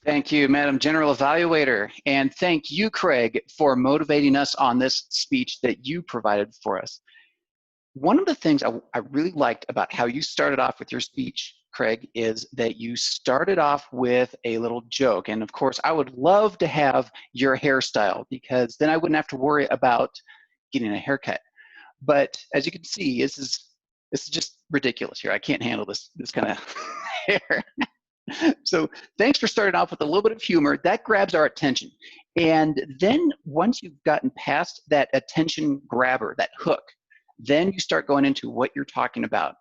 Thank you, Madam General Evaluator. And thank you, Craig, for motivating us on this speech that you provided for us. One of the things I really liked about how you started off with your speech, Craig, is that you started off with a little joke. And of course, I would love to have your hairstyle because then I wouldn't have to worry about getting a haircut. But as you can see, this is just ridiculous here. I can't handle this kind of hair. So thanks for starting off with a little bit of humor. That grabs our attention. And then once you've gotten past that attention grabber, that hook, then you start going into what you're talking about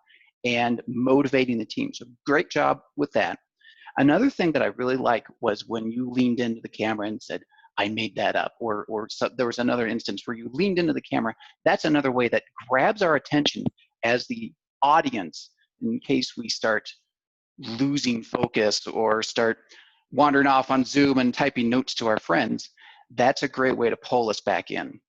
and motivating the team. So great job with that. Another thing that I really like was when you leaned into the camera and said, I made that up, or so there was another instance where you leaned into the camera. That's another way that grabs our attention as the audience in case we start losing focus or start wandering off on Zoom and typing notes to our friends. That's a great way to pull us back in.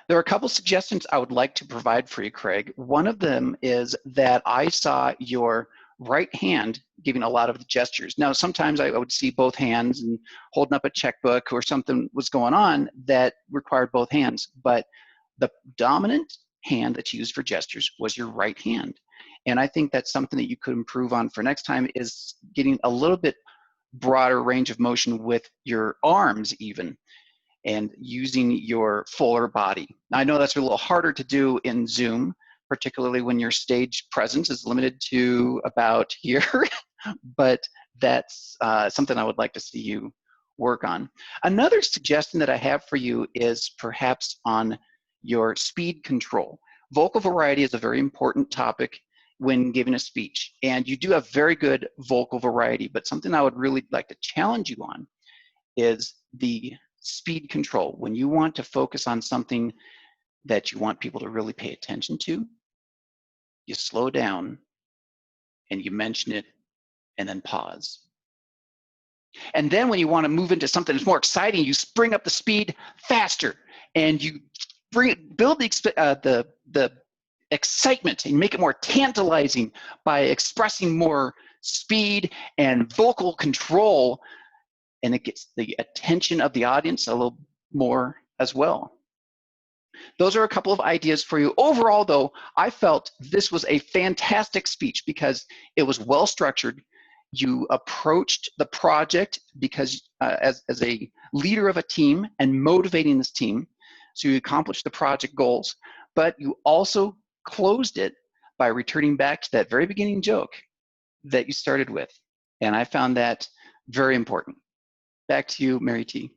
There are a couple suggestions I would like to provide for you, Craig. One of them is that I saw your right hand giving a lot of the gestures. Now, sometimes I would see both hands and holding up a checkbook or something was going on that required both hands, but the dominant hand that's used for gestures was your right hand. And I think that's something that you could improve on for next time, is getting a little bit broader range of motion with your arms even, and using your fuller body. Now, I know that's a little harder to do in Zoom, particularly when your stage presence is limited to about here, but that's something I would like to see you work on. Another suggestion that I have for you is perhaps on your speed control. Vocal variety is a very important topic when giving a speech, and you do have very good vocal variety, but something I would really like to challenge you on is the speed control. When you want to focus on something that you want people to really pay attention to, you slow down and you mention it and then pause. And then when you want to move into something that's more exciting, you spring up the speed faster and you build the excitement and make it more tantalizing by expressing more speed and vocal control, and it gets the attention of the audience a little more as well. Those are a couple of ideas for you. Overall, though, I felt this was a fantastic speech because it was well structured. You approached the project because as a leader of a team and motivating this team, so you accomplished the project goals, but you also closed it by returning back to that very beginning joke that you started with. And I found that very important. Back to you, Mary T.